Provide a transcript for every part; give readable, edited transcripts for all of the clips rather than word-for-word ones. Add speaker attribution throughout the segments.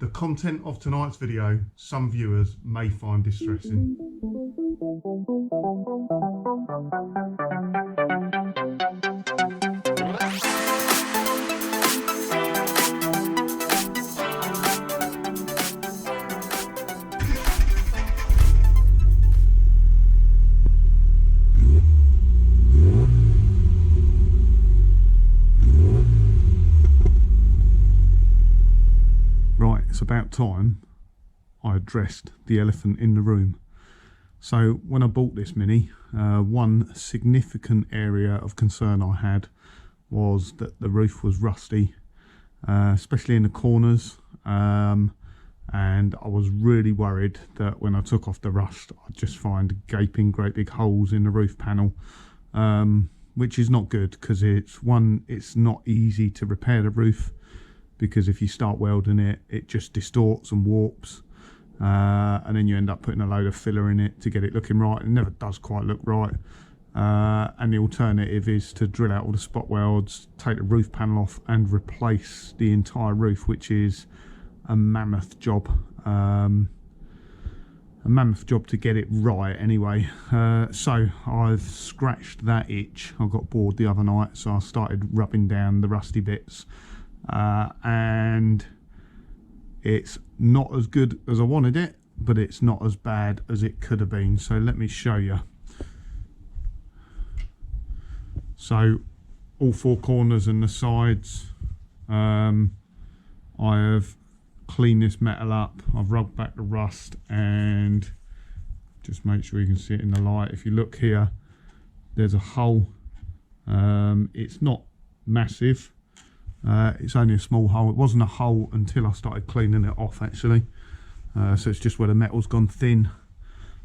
Speaker 1: The content of tonight's video, some viewers may find distressing. Right, it's about time I addressed the elephant in the room. So when I bought this Mini, one significant area of concern I had was that the roof was rusty, especially in the corners, and I was really worried that when I took off the rust I'd just find gaping great big holes in the roof panel, which is not good because it's not easy to repair the roof, because if you start welding it, it just distorts and warps, and then you end up putting a load of filler in it to get it looking right. It never does quite look right, and the alternative is to drill out all the spot welds, take the roof panel off and replace the entire roof, which is a mammoth job. A mammoth job to get it right anyway. So I've scratched that itch. I got bored the other night, so I started rubbing down the rusty bits. And it's not as good as I wanted it, but it's not as bad as it could have been. So let me show you. So all four corners and the sides, I have cleaned this metal up. I've rubbed back the rust and just make sure you can see it in the light. If you look here, there's a hole. It's not massive. It's only a small hole. It wasn't a hole until I started cleaning it off actually, so it's just where the metal's gone thin.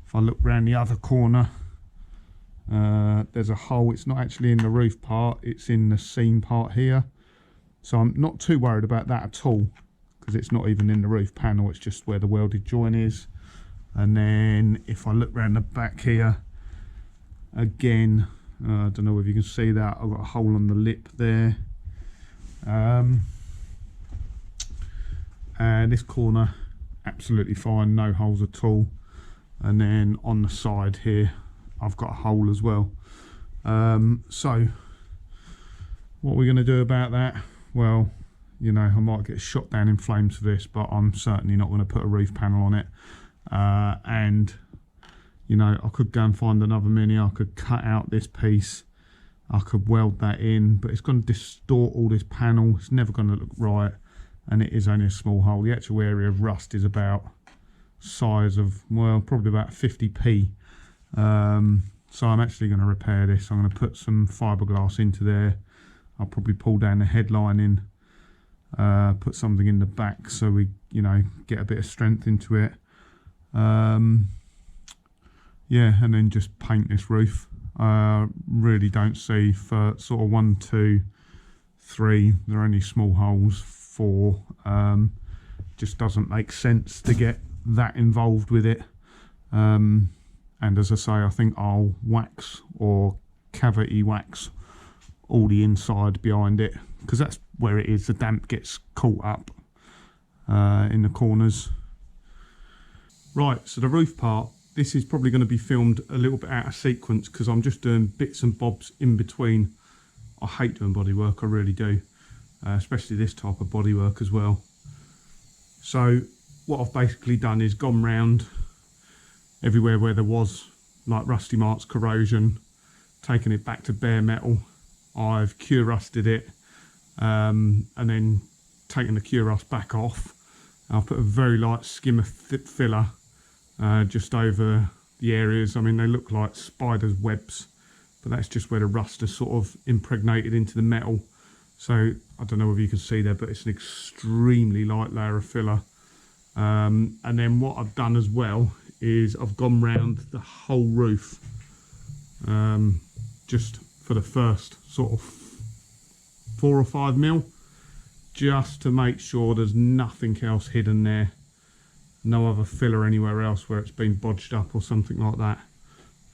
Speaker 1: If I look round the other corner, there's a hole. It's not actually in the roof part, it's in the seam part here, so I'm not too worried about that at all because it's not even in the roof panel, it's just where the welded joint is. And then if I look round the back here again, I don't know if you can see that, I've got a hole on the lip there. And this corner absolutely fine, no holes at all. And then on the side here I've got a hole as well. So what we're going to do about that, well, you know, I might get shot down in flames for this, but I'm certainly not going to put a roof panel on it. And you know, I could go and find another Mini, I could cut out this piece, I could weld that in, but it's going to distort all this panel. It's never going to look right, and it is only a small hole. The actual area of rust is about size of, well, probably about 50p. So I'm actually going to repair this. I'm going to put some fiberglass into there. I'll probably pull down the headline in, put something in the back so we, you know, get a bit of strength into it. Yeah, and then just paint this roof. Really don't see for sort of 1, 2, 3, there are only small holes. 4, just doesn't make sense to get that involved with it. And as I say, I think I'll wax or cavity wax all the inside behind it, because that's where it is. The damp gets caught up in the corners. Right, so the roof part, this is probably going to be filmed a little bit out of sequence because I'm just doing bits and bobs in between. I hate doing bodywork, I really do, especially this type of bodywork as well. So what I've basically done is gone round everywhere where there was like rusty marks, corrosion, taken it back to bare metal. I've cure rusted it, and then taken the cure rust back off. I'll put a very light skim of filler just over the areas. I mean, they look like spiders' webs, but that's just where the rust has sort of impregnated into the metal. So I don't know if you can see there, but it's an extremely light layer of filler. And then what I've done as well is I've gone round the whole roof, just for the first sort of 4 or 5 mil, just to make sure there's nothing else hidden there. No other filler anywhere else where it's been bodged up or something like that.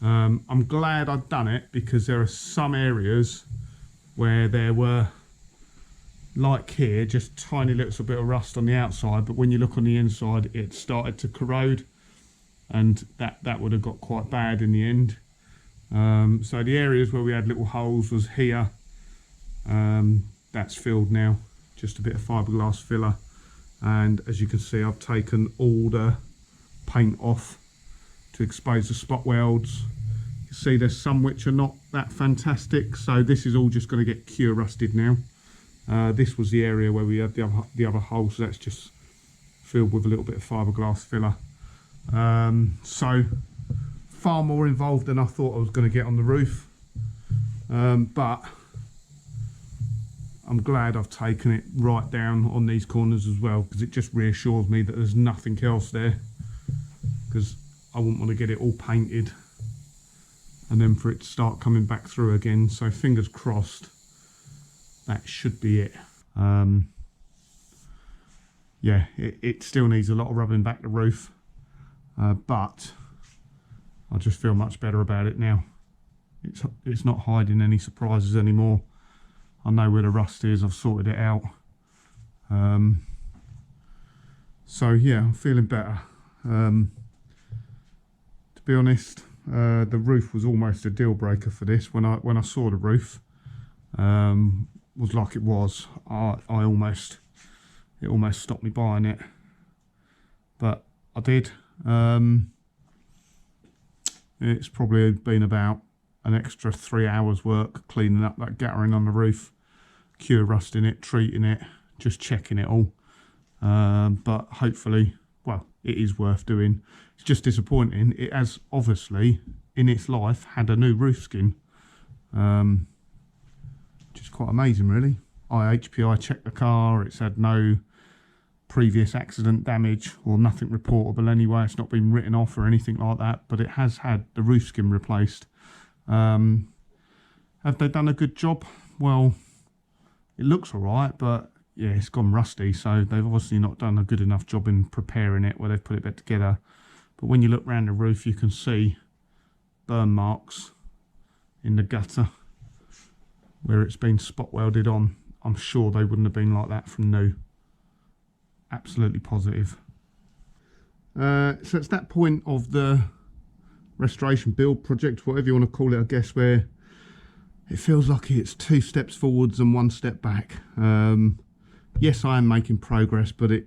Speaker 1: I'm glad I've done it because there are some areas where there were like here, just tiny little bit of rust on the outside, but when you look on the inside, it started to corrode, and that would have got quite bad in the end. So the areas where we had little holes was here. That's filled now, just a bit of fiberglass filler, and as you can see, I've taken all the paint off to expose the spot welds. You can see there's some which are not that fantastic, so this is all just going to get cure rusted now. This was the area where we had the other hole, so that's just filled with a little bit of fiberglass filler. So far more involved than I thought I was going to get on the roof, but I'm glad I've taken it right down on these corners as well, because it just reassures me that there's nothing else there, because I wouldn't want to get it all painted and then for it to start coming back through again. So fingers crossed, that should be it. Yeah, it still needs a lot of rubbing back the roof, but I just feel much better about it now. It's not hiding any surprises anymore. I know where the rust is, I've sorted it out. So yeah, I'm feeling better. To be honest, the roof was almost a deal breaker for this. When I saw the roof, was like it was, it almost stopped me buying it, but I did. It's probably been about an extra 3 hours work cleaning up that guttering on the roof, cure rusting it, treating it, just checking it all. But hopefully, well, it is worth doing. It's just disappointing. It has obviously in its life had a new roof skin, which is quite amazing really. HPI checked the car, it's had no previous accident damage or nothing reportable anyway. It's not been written off or anything like that, but it has had the roof skin replaced. Have they done a good job? Well, it looks all right, but yeah, it's gone rusty, so they've obviously not done a good enough job in preparing it where they've put it back together. But when you look around the roof, you can see burn marks in the gutter where it's been spot welded on. I'm sure they wouldn't have been like that from new. Absolutely positive. So it's that point of the restoration build project, whatever you want to call it, I guess, where it feels like it's 2 steps forwards and 1 step back. Yes, I am making progress, but I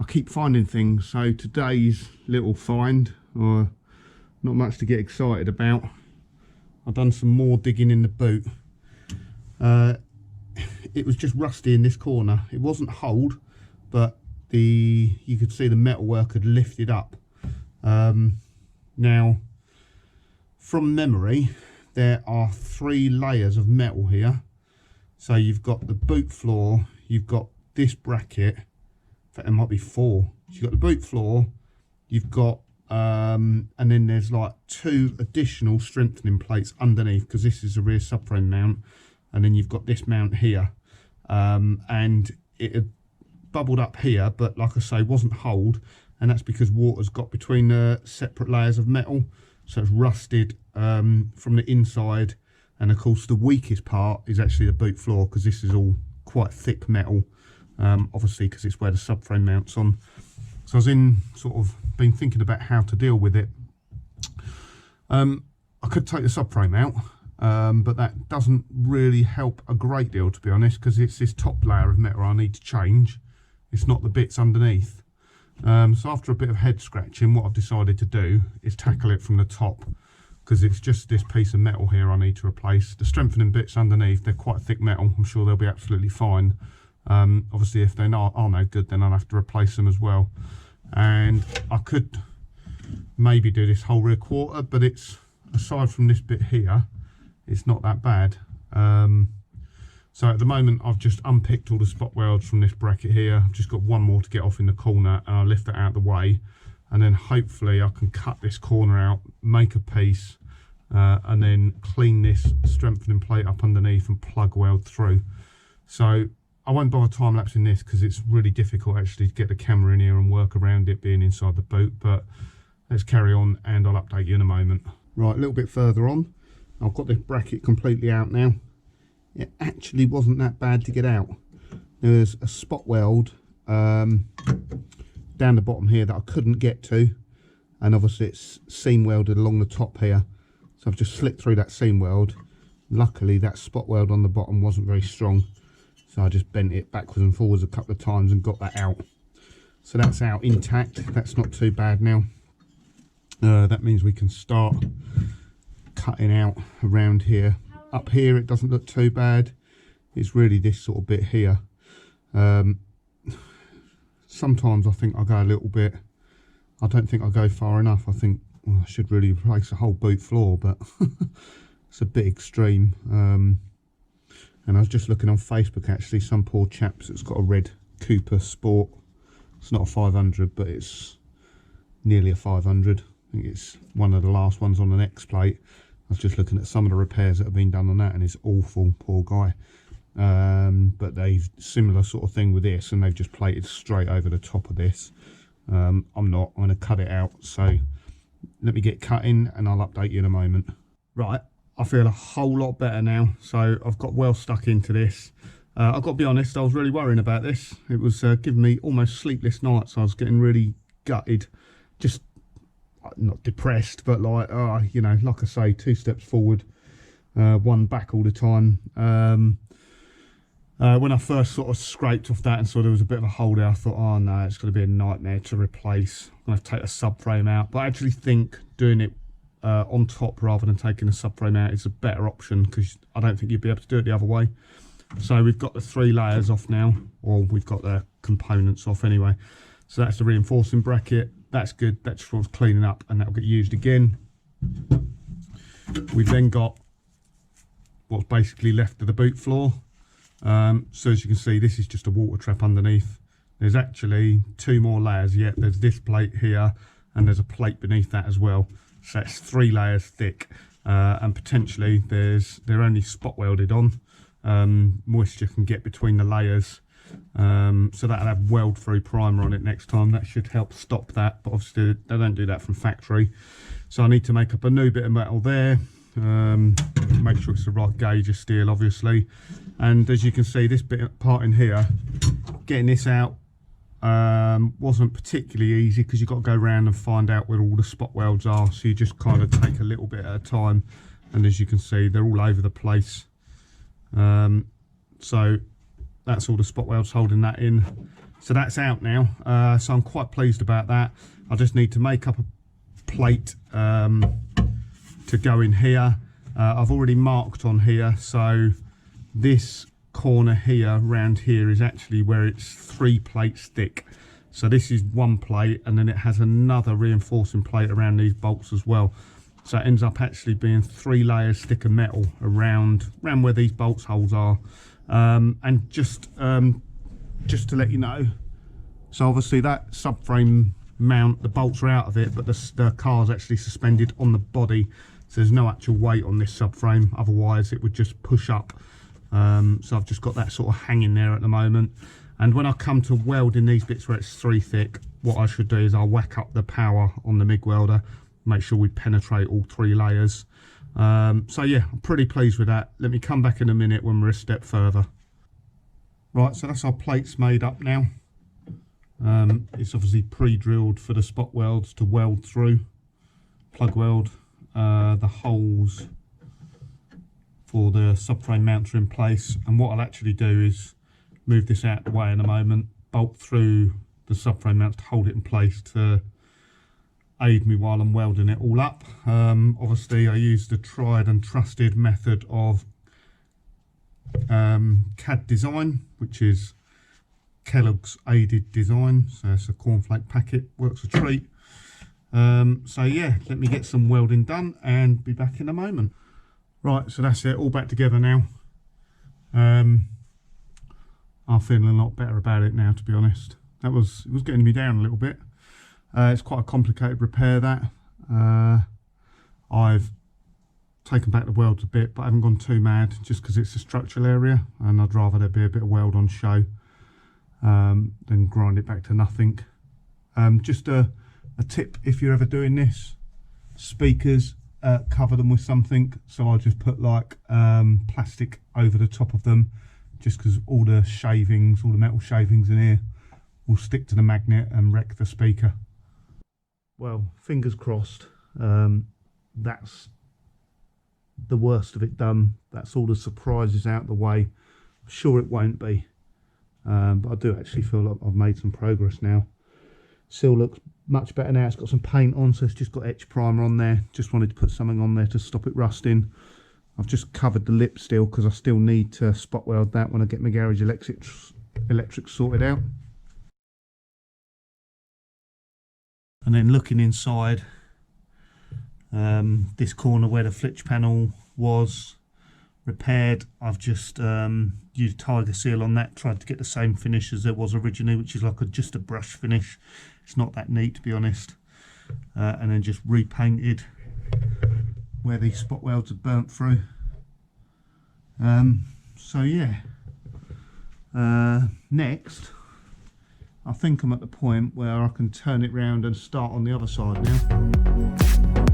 Speaker 1: keep finding things. So today's little find, or not much to get excited about, I've done some more digging in the boot. It was just rusty in this corner. It wasn't holed, but you could see the metalwork had lifted up. Now, from memory, there are 3 layers of metal here. So you've got the boot floor, you've got this bracket, in fact there might be 4. So you've got the boot floor, you've got, and then there's like 2 additional strengthening plates underneath, because this is a rear subframe mount, and then you've got this mount here. And it had bubbled up here, but like I say, wasn't holed, and that's because water's got between the separate layers of metal, so it's rusted from the inside. And of course the weakest part is actually the boot floor, because this is all quite thick metal, obviously because it's where the subframe mounts on. So I was been thinking about how to deal with it. I could take the subframe out, but that doesn't really help a great deal, to be honest, because it's this top layer of metal I need to change. It's not the bits underneath. So after a bit of head scratching, what I've decided to do is tackle it from the top, because it's just this piece of metal here I need to replace. The strengthening bits underneath, they're quite thick metal. I'm sure they'll be absolutely fine. Obviously if they are no good, then I'll have to replace them as well. And I could maybe do this whole rear quarter, but it's, aside from this bit here, it's not that bad. So at the moment I've just unpicked all the spot welds from this bracket here. I've just got one more to get off in the corner, and I'll lift that out of the way, and then hopefully I can cut this corner out, make a piece, and then clean this strengthening plate up underneath and plug weld through. So I won't bother time lapsing this because it's really difficult actually to get the camera in here and work around it being inside the boot, but let's carry on and I'll update you in a moment. Right, a little bit further on, I've got this bracket completely out now. It actually wasn't that bad to get out. there's a spot weld down the bottom here that I couldn't get to, and obviously it's seam welded along the top here, so I've just slipped through that seam weld. Luckily that spot weld on the bottom wasn't very strong, so I just bent it backwards and forwards a couple of times and got that out. So that's out intact. That's not too bad now. That means we can start cutting out around here. Up here it doesn't look too bad. It's really this sort of bit here. Sometimes I think I go a little bit, I don't think I go far enough. I think, well, I should really replace the whole boot floor, but it's a bit extreme. And I was just looking on Facebook actually, some poor chaps that's got a red Cooper Sport. It's not a 500, but it's nearly a 500. I think it's one of the last ones on the next plate. I was just looking at some of the repairs that have been done on that, and it's awful, poor guy. But they've similar sort of thing with this, and they've just plated straight over the top of this. I'm going to cut it out, so let me get cutting and I'll update you in a moment. Right, I feel a whole lot better now, so I've got well stuck into this. I've got to be honest, I was really worrying about this. It was giving me almost sleepless nights. I was getting really gutted, just not depressed, but like, you know, like I say, 2 steps forward, 1 back all the time. When I first sort of scraped off that and saw there was a bit of a hole there, I thought, oh no, it's going to be a nightmare to replace. I'm going to have to take a subframe out. But I actually think doing it on top rather than taking the subframe out is a better option, because I don't think you'd be able to do it the other way. So we've got the 3 layers off now, or we've got the components off anyway. So that's the reinforcing bracket. That's good. That just wants cleaning up, and that'll get used again. We've then got what's basically left of the boot floor. So as you can see, this is just a water trap underneath. There's actually 2 more layers yet. There's this plate here, and there's a plate beneath that as well. So that's 3 layers thick, and potentially they're only spot welded on. Moisture can get between the layers, so that'll have weld through primer on it next time. That should help stop that, but obviously they don't do that from factory. So I need to make up a new bit of metal there, make sure it's the right gauge of steel obviously. And as you can see, this part in here, getting this out wasn't particularly easy, because you've got to go around and find out where all the spot welds are, so you just kind of take a little bit at a time. And as you can see, they're all over the place. So that's all the spot welds holding that in. So that's out now, so I'm quite pleased about that. I just need to make up a plate to go in here. I've already marked on here, so this corner here round here is actually where it's 3 plates thick. So this is 1 plate, and then it has another reinforcing plate around these bolts as well. So it ends up actually being 3 layers thick of metal around where these bolts holes are. And just to let you know, so obviously that subframe mount, the bolts are out of it, but the car's actually suspended on the body, so there's no actual weight on this subframe, otherwise it would just push up. So I've just got that sort of hanging there at the moment. And when I come to welding these bits where it's 3 thick, what I should do is I'll whack up the power on the MIG welder, make sure we penetrate all 3 layers. So yeah, I'm pretty pleased with that. Let me come back in a minute when we're a step further. Right, so that's our plates made up now. It's obviously pre-drilled for the spot welds to weld through, plug weld. The holes for the subframe mounts are in place, and what I'll actually do is move this out of the way in a moment, bolt through the subframe mounts to hold it in place to aid me while I'm welding it all up. Obviously I use the tried and trusted method of CAD design, which is Kellogg's aided design. So it's a cornflake packet, works a treat. So yeah, let me get some welding done and be back in a moment. Right, so that's it, all back together now. I'm feeling a lot better about it now, to be honest. It was getting me down a little bit. It's quite a complicated repair, that. I've taken back the welds a bit, but I haven't gone too mad, just because it's a structural area and I'd rather there be a bit of weld on show than grind it back to nothing. Just a tip, if you're ever doing this, speakers, cover them with something. So I'll just put like plastic over the top of them just because all the shavings, all the metal shavings in here will stick to the magnet and wreck the speaker. Well, fingers crossed, that's the worst of it done. That's all the surprises out the way. I'm sure it won't be, but I do actually feel like I've made some progress now. Still looks much better now. It's got some paint on, so it's just got etch primer on there. Just wanted to put something on there to stop it rusting. I've just covered the lip still because I still need to spot weld that when I get my garage electric sorted out. And then looking inside, this corner where the flitch panel was repaired, I've just used Tiger Seal on that, tried to get the same finish as there was originally, which is like just a brush finish. It's not that neat, to be honest. And then just repainted where these spot welds have burnt through. So yeah, next I think I'm at the point where I can turn it round and start on the other side now.